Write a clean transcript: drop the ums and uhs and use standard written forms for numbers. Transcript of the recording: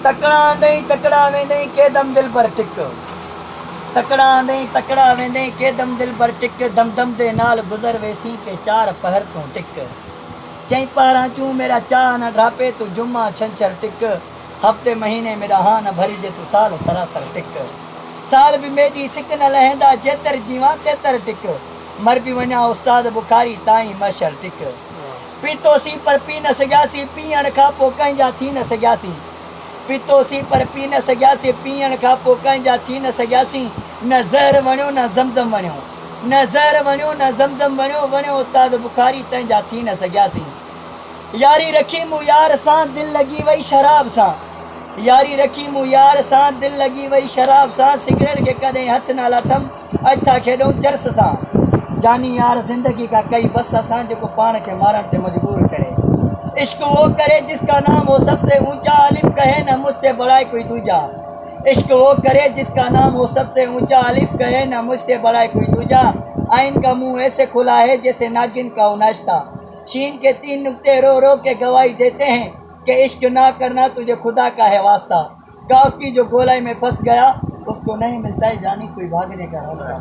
तकड़ा नहीं तकड़ा वेंदे के दम दिल पर टिक, तकड़ा नहीं तकड़ा वेंदे के दम दिल पर टिक, दम दम दे नाल गुजर वेसी के चार पहर तू टिक। चई पारा चूं मेरा चाह न ढापे तू जुम्मा छंछर टिक, हफ्ते महीने मेरा हाँ न भरी जे तू साल सरासर टिक। साल भी मेरी सिक न लहंदा जेतर जीवा तेतर टिक, मर भी वञा उस्ताद बुखारी ताई मशर टिक। पीतोसी पर पी न सघियासीं पीअण खां पोइ कंहिंजा थी न सघियासीं, पीतोसी पर पी न सघियासीं पीअण खां पोइ कंहिंजा थी न सघियासीं। न ज़हर वणियो न ज़मज़म वणियो, न ज़हर वणियो न ज़मज़म वणियो, वणियो उस्ताद बुखारी तंहिंजा थी न सघियासीं। यारी रखी मूं यार सां दिलि लॻी वई शराब सां, यारी रखी मूं यार सां दिलि लॻी वई शराब सां। सिगरेट खे कॾहिं हथ न लाथमि अॼु था खेॾूं चर्स सां, जानी यार ज़िंदगी का कई बस असां जेको पाण खे मारण ते मजबूर करे। इश्क वो करे जिसका नाम हो सबसे ऊंचा, आलिफ कहे न मुझसे बड़ा कोई दूजा। इश्क वो करे जिसका नाम हो सबसे ऊंचा, आलिफ कहे न मुझसे बड़ा कोई दूजा। आइन का मुंह ऐसे खुला है जैसे नागिन का नाश्ता, शीन के 3 नुक्ते रो रो के गवाही देते हैं कि इश्क ना करना तुझे खुदा का है वास्ता। गाँव की जो गोलाई में फंस गया उसको नहीं मिलता है जानी कोई भागने का रास्ता।